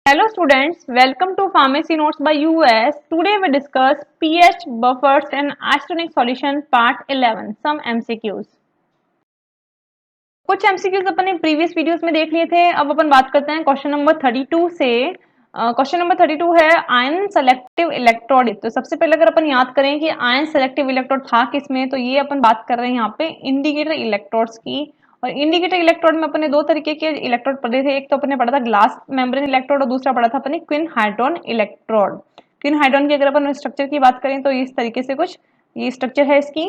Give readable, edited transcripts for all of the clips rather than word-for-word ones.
Hello students, welcome to Pharmacy Notes by US. Today we discuss pH, buffers and arsenic solution part 11, some MCQs. कुछ MCQs अपन ने previous videos में देख लिए थे। अब अपन बात करते हैं क्वेश्चन नंबर 32 से। क्वेश्चन नंबर 32 है आयन सेलेक्टिव इलेक्ट्रोड। तो सबसे पहले अगर अपन याद करें कि आयन सेलेक्टिव इलेक्ट्रोड था किसमें, तो ये अपन बात कर रहे हैं यहाँ पे इंडिकेटर इलेक्ट्रोड्स की। और इंडिकेटर इलेक्ट्रोड में अपने दो तरीके के इलेक्ट्रोड पढ़े थे। एक तो अपने पढ़ा था ग्लास मेम्ब्रेन इलेक्ट्रोड और दूसरा पढ़ा था अपने क्विन हाइड्रोन इलेक्ट्रोड। क्विन हाइड्रोन की अगर अपन स्ट्रक्चर की बात करें तो इस तरीके से कुछ ये स्ट्रक्चर है इसकी।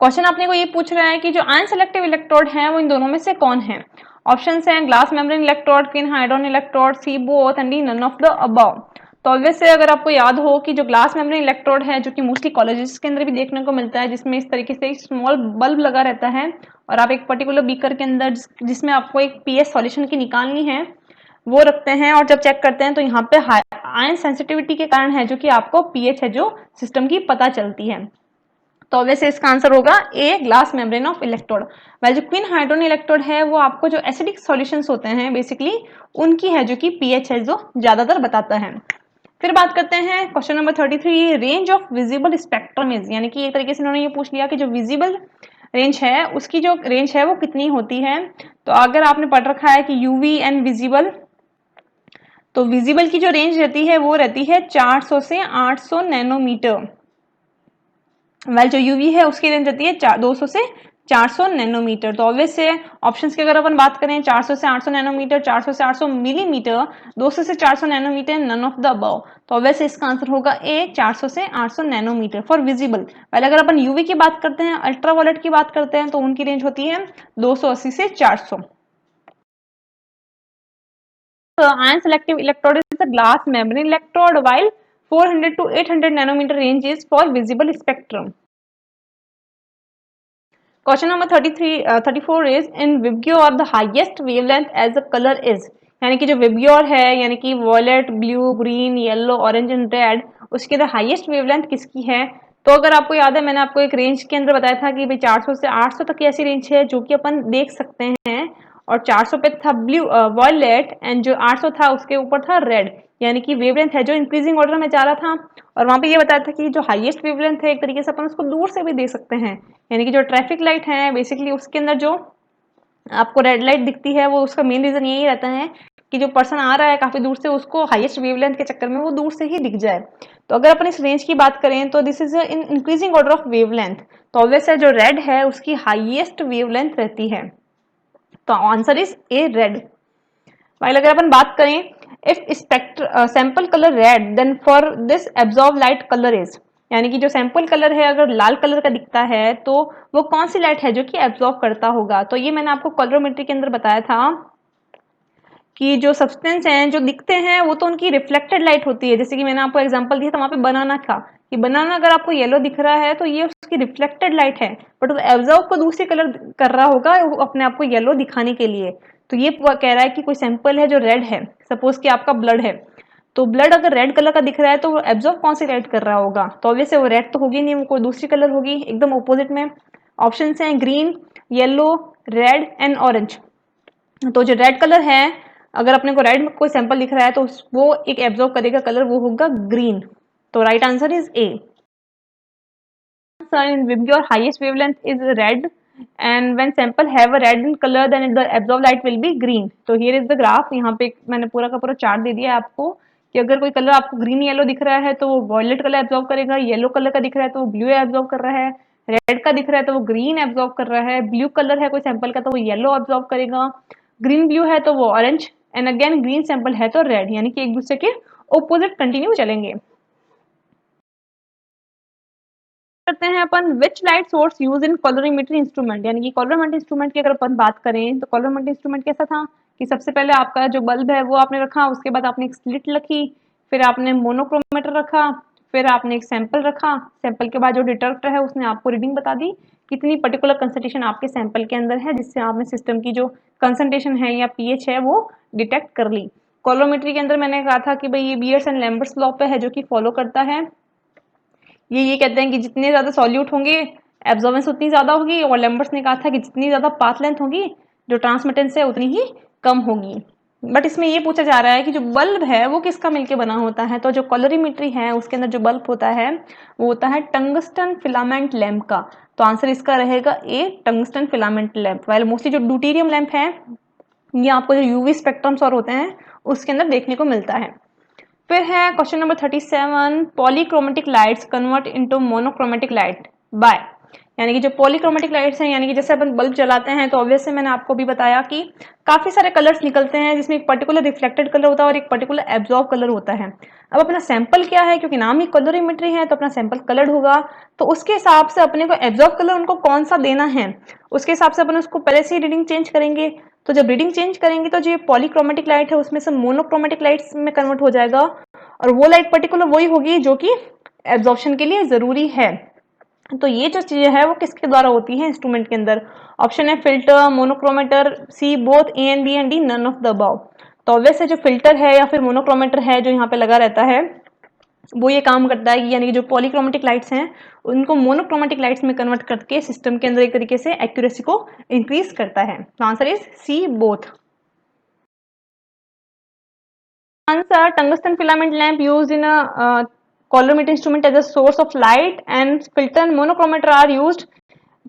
क्वेश्चन अपने को ये पूछ रहा है कि जो आयन सेलेक्टिव इलेक्ट्रोड है वो इन दोनों में से कौन है। ऑप्शंस हैं glass membrane electrode, quinhydrone electrode, C both and D none of the above. तो ऑब्वियस से अगर आपको याद हो कि जो ग्लास मेम्ब्रेन इलेक्ट्रोड है, जो कि मोस्टली कॉलेजेस के अंदर भी देखने को मिलता है, जिसमें इस तरीके से एक स्मॉल बल्ब लगा रहता है और आप एक पर्टिकुलर बीकर के अंदर जिसमें आपको एक पीएच सॉल्यूशन की निकालनी है वो रखते हैं और जब चेक करते हैं तो यहाँ पे आयन सेंसिटिविटी के कारण है जो कि आपको पीएच है जो सिस्टम की पता चलती है। तो ऑब्वियसली इसका आंसर होगा a glass membrane of electrode. वैसे जो क्विन हाइड्रोन इलेक्ट्रोड है वो आपको जो एसिडिक सॉल्यूशंस होते हैं बेसिकली उनकी है जो कि पीएच है जो ज्यादातर बताता है। फिर बात करते हैं question number 33, range of visible spectrum is, यानी कि एक तरीके से उन्होंने ये पूछ लिया कि जो विजिबल रेंज है उसकी जो रेंज है वो कितनी होती है। तो अगर आपने पढ़ रखा है कि यूवी एंड विजिबल, तो विजिबल की जो रेंज रहती है वो रहती है 400 से 800 नैनोमीटर। वेल जो यूवी है उसकी रेंज रहती है 200 से 400 नैनोमीटर। तो ऑब्वियस है ऑप्शंस की अगर अपन बात करें 400 से 800 नैनोमीटर, 400 से 800 मिलीमीटर, 200 से 400 nanometre, none of the above. तो ऑब्वियस इसका आंसर होगा ए 400 से 800 नैनोमीटर फॉर विजिबल। पहले अगर अपन यूवी की बात करते हैं, अल्ट्रावायलेट की बात करते हैं तो उनकी रेंज होती है 280 से 400। Ion selective electrode is a glass membrane electrode while 400 to 800 nanometer range is for visible spectrum. Question number 34 is in Vibgyor the highest wavelength as the color is, यानी कि जो विबग्योर है यानी कि violet, blue, green, yellow, orange and red, उसके अंदर highest wavelength किसकी है। तो अगर आपको याद है मैंने आपको एक रेंज के अंदर बताया था कि भाई 400 से 800 तक की ऐसी रेंज है जो कि अपन देख सकते हैं। और 400 पे था ब्लू वॉयलेट एंड जो 800 था उसके ऊपर था रेड, यानी कि वेवलेंथ है जो इंक्रीजिंग ऑर्डर में जा रहा था। और वहां पे ये बताया था कि जो हाईएस्ट वेवलेंथ है एक तरीके से अपन उसको दूर से भी देख सकते हैं, यानी कि जो ट्रैफिक लाइट है बेसिकली उसके अंदर जो आपको रेड लाइट दिखती है वो उसका मेन रीजन यही रहता है कि जो पर्सन आ रहा है काफी दूर से उसको हाईएस्ट वेवलेंथ के चक्कर में वो दूर से ही दिख जाए। तो अगर अपन इस रेंज की बात करें तो this is in increasing order of wavelength. तो ऑब्वियस है जो रेड है उसकी हाईएस्ट वेवलेंथ रहती है। तो answer is A red. While अगर अपन बात करें if spectra sample colour red then for this absorb light colour is, यानी कि जो सैंपल कलर है अगर लाल कलर का दिखता है तो वो कौन सी लाइट है जो कि एब्जॉर्ब करता होगा। तो ये मैंने आपको कलरोमेट्री के अंदर बताया था कि जो सब्सटेंस हैं जो दिखते हैं वो तो उनकी रिफ्लेक्टेड लाइट होती है। जैसे कि मैंने आपको एग्जांपल दिया था वहां पे बनाना था कि बनाना अगर आपको येलो दिख रहा है तो ये उसकी रिफ्लेक्टेड लाइट है, बट एब्जॉर्ब को दूसरी कलर कर रहा होगा अपने आप को येलो दिखाने के लिए। तो ये कह रहा है कि कोई सैंपल है जो रेड है, सपोज कि आपका ब्लड है, तो ब्लड अगर रेड कलर का दिख रहा है तो वो एब्जॉर्ब कौन सी लाइट कर रहा होगा। तो ऑब्वियसली वो रेड तो होगी नहीं, वो कोई दूसरी कलर होगी एकदम ऑपोजिट में। ऑप्शन हैं green, yellow, red and orange. तो जो रेड कलर है अगर अपने को रेड कोई सैंपल दिख रहा है तो वो एक एब्जॉर्ब करेगा कलर, वो होगा ग्रीन। तो right answer is A. In Vibgyor highest wavelength is red and when sample have a red in color then the absorbed light will be green. तो here is the graph, यहाँ पे मैंने पूरा का पूरा चार्ट दे दिया है आपको कि अगर कोई कलर आपको ग्रीन येलो दिख रहा है तो वो वॉयलेट कलर एब्जॉर्ब करेगा, येलो कलर का दिख रहा है तो वो ब्लू एब्जॉर्ब कर रहा है, रेड का दिख रहा है तो वो ग्रीन एब्जॉर्ब कर रहा है, ब्लू कलर है कोई सैंपल का तो वो येलो एब्जॉर्ब करेगा, ग्रीन ब्लू है तो वो orange and again green sample है तो रेड, यानी कि एक दूसरे के ऑपोजिट कंटिन्यू चलेंगे। करते हैं अपन which light source use in colorimetry instrument, यानी कि कॉलरीमेट्री इंस्ट्रूमेंट की अगर अपन बात करें तो कॉलरीमेट्री इंस्ट्रूमेंट कैसा था कि सबसे पहले आपका जो बल्ब है वो आपने रखा, उसके बाद आपने एक स्लिट रखी, फिर आपने मोनोक्रोमेटर रखा, फिर आपने एक सैंपल रखा, सैंपल के बाद जो डिटेक्टर है उसने आपको रीडिंग बता दी कितनी पर्टिकुलर कंसंट्रेशन आपके सैंपल के अंदर है, जिससे आपने सिस्टम की जो कंसंट्रेशन है या पीएच है वो डिटेक्ट कर ली। कॉलोमेट्री के अंदर मैंने कहा था कि भाई ये बियर्स एंड लैम्बर्ट्स लॉ पे है जो कि फॉलो करता है। ये कहते हैं कि जितने ज्यादा सॉल्यूट होंगे एब्जॉर्बेंस उतनी ज्यादा होगी, और लैम्बर्ट्स ने कहा था कि जितनी ज्यादा पाथ लेंथ होगी जो ट्रांसमिटेंस है उतनी ही कम होगी। बट इसमें ये पूछा जा रहा है कि जो बल्ब है वो किसका मिलके बना होता है, तो जो कलरीमेट्री है उसके अंदर जो बल्ब होता है वो होता है टंगस्टन फिलामेंट लैंप का। तो आंसर इसका रहेगा A, tungsten filament lamp. While mostly जो ड्यूटेरियम लैंप है ये आपको जो यूवी स्पेक्ट्रम्स और होते हैं उसके अंदर देखने को मिलता है। फिर है question number 37, polychromatic lights convert into monochromatic light by, यानी कि जो पॉलीक्रोमेटिक लाइट्स हैं, यानी कि जैसे अपन बल्ब जलाते हैं तो ऑब्वियसली मैंने आपको भी बताया कि काफी सारे कलर्स निकलते हैं जिसमें एक पर्टिकुलर रिफ्लेक्टेड कलर होता है और एक पर्टिकुलर एब्जॉर्ब कलर होता है। अब अपना सैंपल क्या है, क्योंकि नाम ही कलरीमेट्री है तो अपना सैंपल कलर्ड होगा, तो उसके हिसाब से अपने को एब्जॉर्ब कलर उनको कौन सा देना है उसके हिसाब से अपन उसको पहले से ही रीडिंग चेंज करेंगे। तो जब रीडिंग चेंज करेंगे तो जो पॉलीक्रोमेटिक लाइट है उसमें से मोनोक्रोमेटिक लाइट्स में कन्वर्ट हो जाएगा, और वो लाइट पर्टिकुलर वही होगी जो कि एब्जॉर्प्शन के लिए जरूरी है। तो ये जो चीजें है वो किसके द्वारा होती है इंस्ट्रूमेंट के अंदर। ऑप्शन है filter, monochromator, C both, A and B and D, none of the above. तो ऑब्वियस है जो फिल्टर है या फिर मोनोक्रोमेटर है जो यहाँ पे लगा रहता है वो ये काम करता है, यानी कि जो पॉलीक्रोमेटिक लाइट्स हैं उनको मोनोक्रोमेटिक लाइट्स में कन्वर्ट करके सिस्टम के अंदर एक तरीके से एक्यूरेसी को इंक्रीज करता है। तो answer is C both. Answer, tungsten filament lamp used in a colorimeter instrument as a source of light, and filter and monochromator are used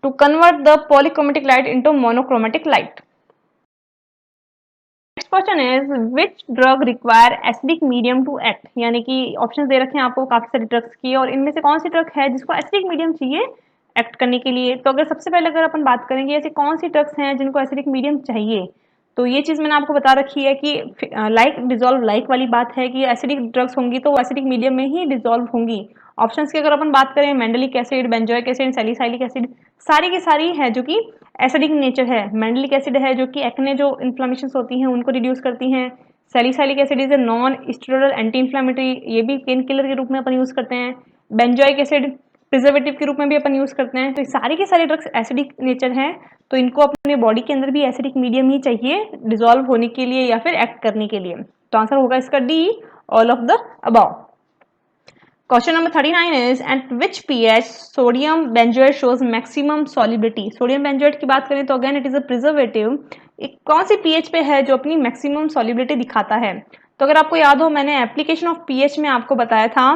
to convert the polychromatic light into monochromatic light. Next question is, which drug require acidic medium to act, यानी कि option दे रखे हैं आपको काफी सारी drugs की और इनमें से कौन सी ड्रग है जिसको एसिडिक मीडियम चाहिए एक्ट करने के लिए। तो अगर सबसे पहले अगर अपन बात करेंगे ऐसी कौन सी ड्रग्स हैं जिनको एसिडिक मीडियम चाहिए, तो ये चीज मैंने आपको बता रखी है कि लाइक डिजोल्व लाइक वाली बात है कि एसिडिक ड्रग्स होंगी तो एसिडिक मीडियम में ही डिजोल्व होंगी। ऑप्शंस की अगर अपन बात करें, mandelic acid, benzoic acid, salicylic acid, सारी की सारी है जो कि एसिडिक नेचर है। मेंडलिक एसिड है जो कि एक्ने जो इन्फ्लेमेशन होती हैं उनको रिड्यूस करती हैं। Salicylic acid is a non steroidal anti inflammatory, ये भी पेन किलर के रूप में अपन यूज करते हैं। बेंजोइक एसिड प्रिजर्वेटिव के रूप में भी अपन यूज करते हैं। तो ये सारी की सारी ड्रग्स एसिडिक नेचर है, तो इनको अपने बॉडी के अंदर भी एसिडिक मीडियम ही चाहिए डिजोल्व होने के लिए या फिर एक्ट करने के लिए। तो आंसर होगा इसका D, all of the above. Question number 39 is, at which pH sodium benzoate shows maximum solubility? Sodium benzoate की बात करें तो again it is a preservative, एक कौन सी पीएच पे है जो अपनी मैक्सिमम सॉल्युबिलिटी दिखाता है। तो अगर आपको याद हो मैंने एप्लीकेशन ऑफ पीएच में आपको बताया था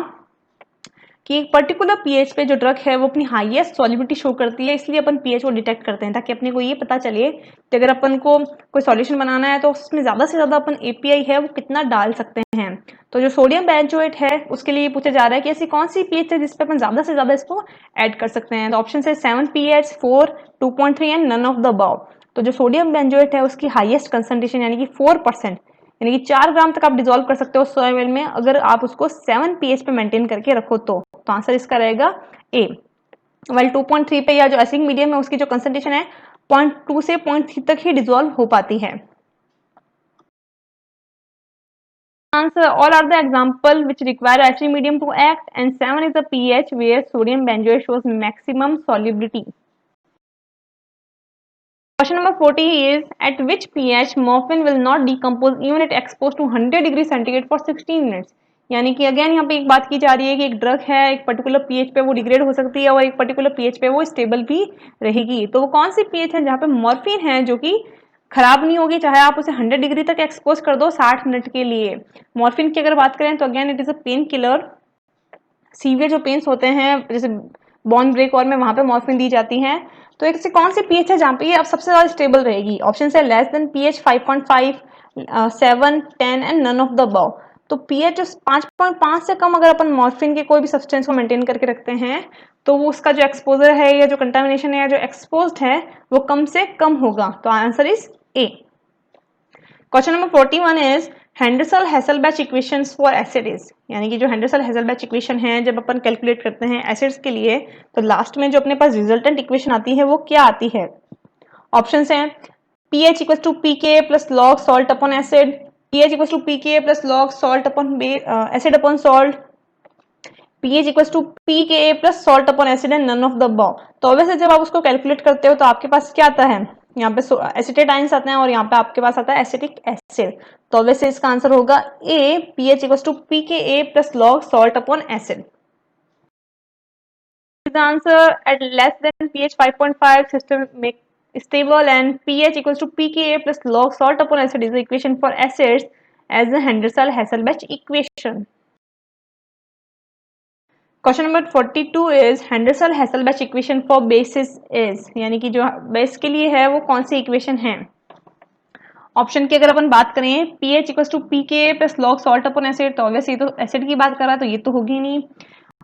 कि एक पर्टिकुलर पीएच पे जो ड्रग है वो अपनी हाईएस्ट सॉल्युबिलिटी शो करती है, इसलिए अपन पीएच को डिटेक्ट करते हैं ताकि अपने को ये पता चले कि अगर अपन को कोई सॉल्यूशन बनाना है तो उसमें ज्यादा से ज्यादा अपन एपीआई है वो कितना डाल सकते हैं। तो जो सोडियम बेंजोएट है उसके लिए पूछा जा रहा है कि ऐसी कौन सी पीएच है जिसपे अपन ज्यादा से ज्यादा इसको ऐड कर सकते हैं। तो ऑप्शन है 7 pH, 4, 2.3 and none of the above. तो जो सोडियम बेंजोएट है उसकी हाईएस्ट कंसंट्रेशन यानी कि 4%, यानी कि 4 ग्राम तक आप डिजोल्व कर सकते हो सोयाबीन में अगर आप उसको 7 पीएच पे मेंटेन करके रखो तो आंसर इसका रहेगा ए। वेल 2.3 पे या जो एसिडिक मीडियम है उसकी जो कंसंट्रेशन है 0.2 से 0.3 तक ही डिजोल्व हो पाती है। Answer, all are the example which require acidic medium to act, and 7 is the pH where sodium benzoate shows maximum solubility. Question number 40 is, at which pH morphine will not decompose even it exposed to 100 degree centigrade for 16 minutes? यानी कि again यहाँ पे एक बात की जा रही है कि एक ड्रग है एक पर्टिकुलर पीएच पे वो डिग्रेड हो सकती है और एक पर्टिकुलर पीएच पे वो स्टेबल भी रहेगी। तो वो कौन सी पीएच है जहाँ पे मॉर्फिन है जो कि खराब नहीं होगी चाहे आप उसे 100 डिग्री तक एक्सपोज कर दो 60 मिनट के लिए। मॉर्फिन की अगर बात करें तो again it is a pain killer, severe जो पेन्स होते हैं जैसे बॉन ब्रेक और में वहां पे मॉर्फिन दी जाती है। तो एक से कौन सी पीएच है जहाँ पे ये अब सबसे ज्यादा स्टेबल रहेगी। ऑप्शन है less than pH 5.5, 7, 10 and none of the above. तो पीएच जो 5.5 से कम अगर अपन मॉर्फिन के कोई भी सब्सटेंस को मेंटेन करके रखते हैं तो वो उसका जो एक्सपोजर है या जो कंटामिनेशन है या जो एक्सपोज्ड है वो कम से कम होगा। तो answer is A. Question number 41 is, Henderson Hasselbalch equations for acid is, यानी कि जो हेंडरसन-हेसलबैच इक्वेशन है जब अपन कैलकुलेट करते हैं एसिड्स के लिए तो लास्ट में जो अपने पास रिजल्टेंट इक्वेशन आती है वो क्या आती है। ऑप्शंस हैं pH equals to pKa plus log salt upon acid, pH equals to pKa plus log salt upon acid upon salt, pH equals to pKa plus salt upon acid and none of the above. तो वैसे जब आप उसको calculate करते हो तो आपके पास क्या आता है, यहाँ पे एसिटेट आयंस आते हैं और यहाँ पे आपके पास आता है एसिटिक एसिड। तो वैसे इसका आंसर होगा A, pH equals to pKa plus log salt upon acid. The answer, at less than pH 5.5 system make stable and pH equals to pKa plus log salt upon acid is the equation for acids as the Henderson-Hasselbalch equation. Question number 42 is Henderson-Hasselbalch equation for basis is, यानी कि जो base के लिए है वो कौन सी equation है। Option की अगर अपन बात करें pH equal to pKa plus log salt upon acid, तो ऑब्वियसली ये तो एसिड की बात कर रहा है तो ये तो होगी नहीं।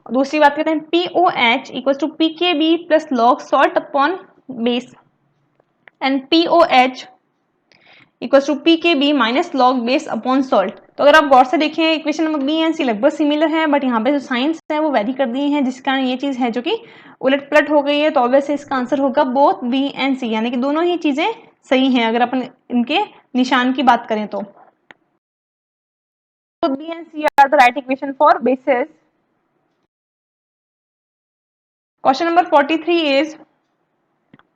दूसरी बात करते हैं POH equal to pKb plus log salt upon base and POH equal to pKb minus log base upon salt. तो अगर आप गौर से देखें equation number B and C लगभग सिमिलर है, बट यहाँ पे जो साइंस है वो वेरी कर दिए हैं, जिस कारण ये चीज है जो कि उलट पलट हो गई है। तो ऑब्वियसली इसका आंसर होगा बोथ बी एंड सी, यानी कि दोनों ही चीजें सही हैं अगर अपन इनके निशान की बात करें तो। B and C are the right equation for bases. Question number 43 is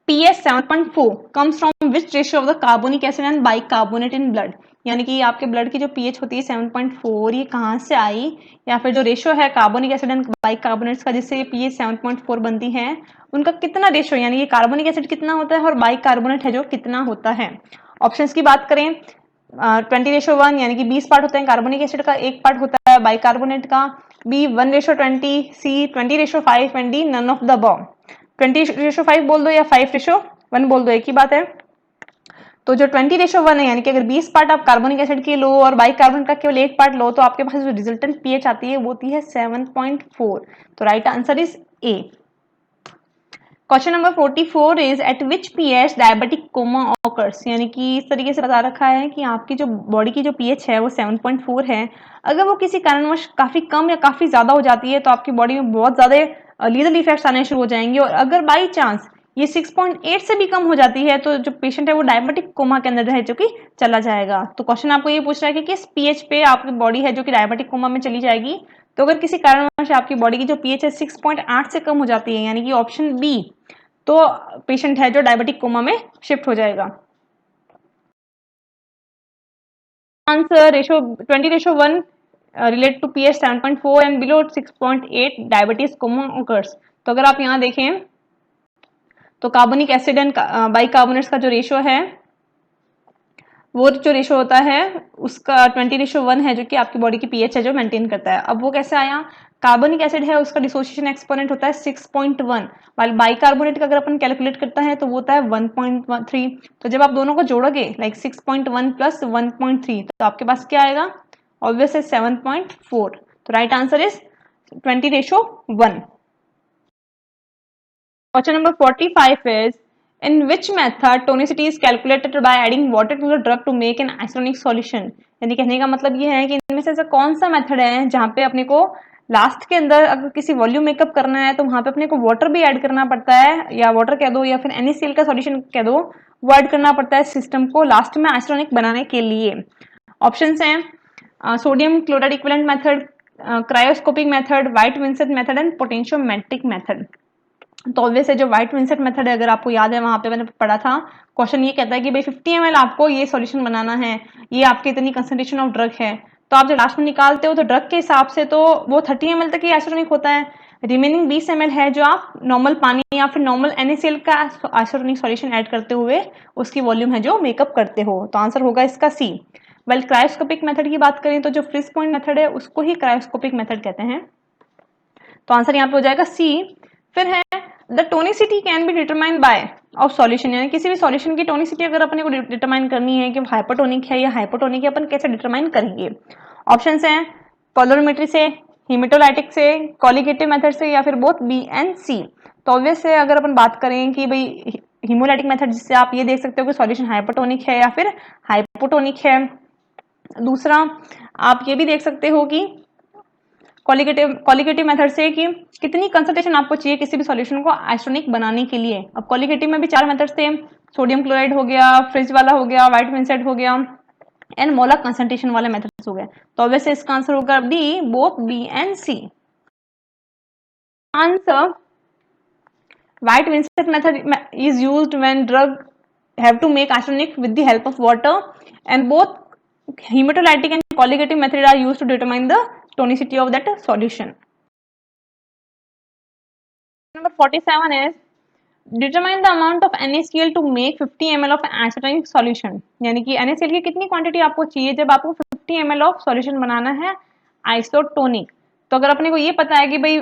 pH 7.4 comes from which ratio of the carbonic acid and bicarbonate in blood, यानी कि आपके ब्लड की जो pH होती है 7.4 ये कहाँ से आई, या फिर जो रेशियो है कार्बोनिक एसिड एंड बाइकार्बोनेट्स का जिससे pH 7.4 बनती है उनका कितना रेशियो, यानी कि कार्बोनिक एसिड कितना होता है और बाइकार्बोनेट है जो कितना होता है। ऑप्शंस की बात करें 20:1 यानी कि 20 पार्ट होते हैं कार्बोनिक एसिड का, 1 पार्ट होता है बाइकार्बोनेट का, B 1:20, C 20:5 and D none of the above. 20:5 बोल दो या 5:1 बोल दो, एक ही बात है। तो जो 20:1 है यानी कि अगर 20 पार्ट आप कार्बोनिक एसिड के लो और बाइकार्बोनेट का केवल 1 पार्ट लो तो आपके पास जो रिजल्टेंट पीएच आती है वो होती है 7.4। तो right answer is A. Question number 44 is at which pH diabetic coma occurs, यानी कि इस तरीके से बता रखा है कि आपकी जो बॉडी की जो पीएच है वो 7.4 है, अगर वो किसी कारणवश काफी कम या काफी ज्यादा हो जाती है तो आपकी बॉडी में बहुत ज्यादा लीथल इफेक्ट्स आने शुरू हो जाएंगे, और अगर बाई चांस ये 6.8 से भी कम हो जाती है तो जो पेशेंट है वो डायबिटिक कोमा के अंदर है जो कि चला जाएगा। तो क्वेश्चन आपको ये पूछ रहा है कि किस पीएच पे आपकी बॉडी है जो कि डायबिटिक कोमा में चली जाएगी। तो अगर किसी कारणवश आपकी बॉडी की जो पीएच है 6.8 से कम हो जाती है यानी कि ऑप्शन बी, तो पेशेंट है जो डायबिटिक कोमा में शिफ्ट हो जाएगा। Answer ratio 20:1 relate to pH 7.4 and below 6.8 diabetes coma occurs. तो अगर आप यहाँ देखें तो कार्बोनिक एसिड एंड बाइकार्बोनेट्स का जो रेशियो है वो जो रेशियो होता है उसका 20:1 है जो कि आपकी बॉडी की पीएच है जो मेंटेन करता है। अब वो कैसे आया, कार्बोनिक एसिड है उसका डिसोसिएशन एक्सपोनेंट होता है 6.1, वाइल बाइकार्बोनेट का अगर अपन कैलकुलेट करता है तो वो होता है 1.3। तो जब आप दोनों को जोड़ोगे लाइक 6.1 प्लस 1.3 तो आपके पास क्या आएगा, ऑब्वियसली 7.4। तो right answer is 20:1। Question number 45 is in which method tonicity is calculated by adding water to the drug to make an isonic solution, यानी कहने का मतलब ये है कि इनमें से ऐसा कौन सा मेथड है जहाँ पे अपने को लास्ट के अंदर अगर किसी वॉल्यूम मेकअप करना है तो वहां पे अपने को वाटर भी ऐड करना पड़ता है, या वाटर कह दो या फिर NaCl का सॉल्यूशन कह दो, वो ऐड करना पड़ता है सिस्टम को लास्ट में आइसोनिक बनाने के लिए। ऑप्शंस हैं sodium chloride equivalent method, cryoscopic method, white Vincent method and potentiometric method. तो ऑब्वियस है जो व्हाइट विंसेंट मेथड है अगर आपको याद है वहां पे मैंने पढ़ा था, क्वेश्चन ये कहता है कि भाई 50 ml आपको ये सॉल्यूशन बनाना है, ये आपकी इतनी कंसंट्रेशन ऑफ ड्रग है, तो आप जब लास्ट में निकालते हो तो ड्रग के हिसाब से तो वो 30 ml तक ही आइसोटोनिक होता है, रिमेनिंग 20 ml है जो आप नॉर्मल पानी या फिर नॉर्मल NaCl का आइसोटोनिक सॉल्यूशन ऐड करते हुए उसकी वॉल्यूम है जो मेकअप करते हो। तो आंसर होगा इसका सी। वेल क्रायोस्कोपिक मेथड की बात करें तो जो फ्रीज पॉइंट मेथड है उसको ही क्रायोस्कोपिक मेथड कहते हैं। तो आंसर यहाँ पे हो जाएगा सी। फिर है the tonicity can be determined by of solution, यानी किसी भी सॉल्यूशन की टोनिसिटी अगर अपने को डिटरमाइन करनी है कि हाइपोटोनिक है या हाइपोटोनिक है, अपन कैसे डिटरमाइन करेंगे। ऑप्शंस हैं पोलरोमेट्री से, हिमेटोलाइटिक से, कॉलिगेटिव मेथड से, या फिर बोथ बी एंड सी। तो ऑब्वियस है अगर अपन बात करें कि भाई हिमोलाइटिक मेथड जिससे आप ये देख सकते हो कि सॉल्यूशन हाइपोटोनिक है या फिर हाइपोटोनिक है। दूसरा आप ये भी देख सकते हो कि कॉलिगेटिव मेथड से कि कितनी कंसंट्रेशन आपको चाहिए किसी भी सॉल्यूशन को आइसोटोनिक बनाने के लिए। अब कॉलिगेटिव में भी 4 मेथड्स थे, सोडियम क्लोराइड हो गया, फ्रिज वाला हो गया, व्हाइट विंसेंट हो गया एंड मोलर कंसंट्रेशन वाले मेथड्स हो गए। तो ऑब्वियसली इसका आंसर होगा B, both B and C. Answer White Vincent method is used when drug have to make isotonic with the help of water, and both hematolytic and colligative method are used to determine the tonicity of that solution. Number 47 is determine the amount of NaCl to make 50 ml of isotonic solution, यानी कि NaCl की कितनी quantity आपको चाहिए जब आपको 50 ml of solution बनाना है isotonic. तो अगर अपने को ये पता है कि भाई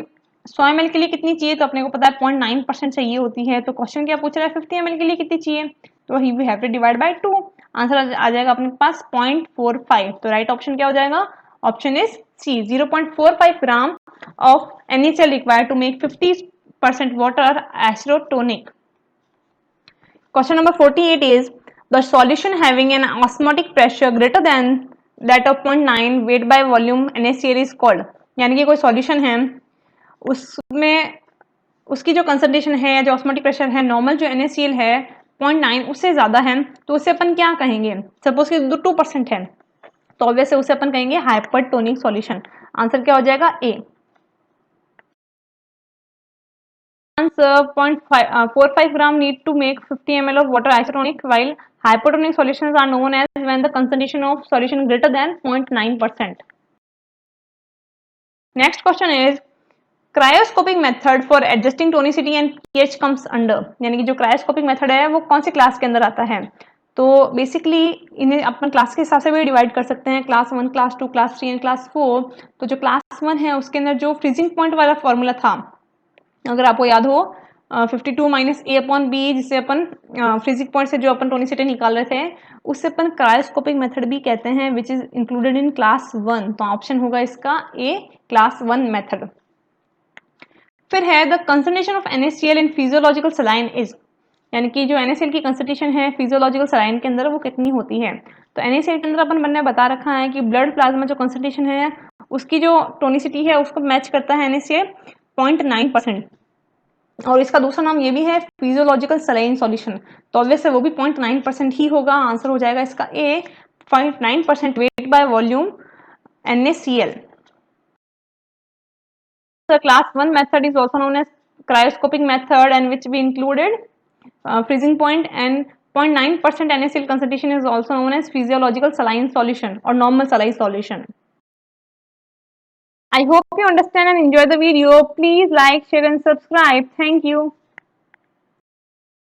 100 ml के लिए कितनी चाहिए, तो अपने को पता है 0.9% चाहिए होती है। तो क्वेश्चन क्या पूछ रहा है, 50 ml के लिए कितनी चाहिए, तो ही we have to divide by 2। Answer आ जाएगा अपने पास 0.45। तो राइट ऑप्शन क्या हो जाएगा, option is C, 0.45 gram of NaCl required to make 50% water isotonic. Question number 48 is the solution having an osmotic pressure greater than that of 0.9 weight by volume NaCl is called, यानी कि कोई solution है उसमें उसकी जो concentration है, जो osmotic pressure है, नॉर्मल जो NaCl है 0.9 उससे ज़्यादा है, तो उसे अपन क्या कहेंगे। सपोज कि 2% है, तो ऑब्वियसली उसे अपन कहेंगे हाइपरटोनिक सॉल्यूशन। आंसर क्या हो जाएगा, ए। 0.45 gram need to make 50 ml of water isotonic, while hypotonic solutions are known as when the concentration of solution greater than 0.9%. Next question is cryoscopic method for adjusting tonicity and pH comes under, यानी कि जो cryoscopic method है वो कौन से class के अंदर आता है। तो बेसिकली इन्हें अपन क्लास के हिसाब से भी डिवाइड कर सकते हैं, class 1, class 2, class 3 and class 4। तो जो क्लास 1 है उसके अंदर जो फ्रीजिंग पॉइंट वाला फॉर्मूला था, अगर आपको याद हो 52 माइनस ए अपॉन बी, जिससे अपन फ्रीजिंग पॉइंट से जो अपन टोनिसिटी निकाल रहे थे उससे अपन क्रायोस्कोपिक मेथड भी कहते हैं, which is included in class 1। तो ऑप्शन होगा इसका ए, क्लास 1 मेथड। फिर है the concentration of NaCl in physiological saline is, यानी कि जो NaCl की कंसंट्रेशन है फिजियोलॉजिकल सलाइन के अंदर वो कितनी होती है। तो NaCl के अंदर अपन ने बता रखा है कि ब्लड प्लाज्मा जो कंसंट्रेशन है उसकी जो टोनिसिटी है उसको मैच करता है NaCl 0.9%, और इसका दूसरा नाम ये भी है फिजियोलॉजिकल सलाइन सॉल्यूशन। तो ऑब्वियसली वो भी 0.9% ही होगा। आंसर हो जाएगा इसका ए, 0.9% weight by volume NaCl. The class 1 method is also known as cryoscopic method, and which we included freezing point, and 0.9% NaCl concentration is also known as physiological saline solution or normal saline solution. I hope you understand and enjoy the video. Please like, share and subscribe. Thank you.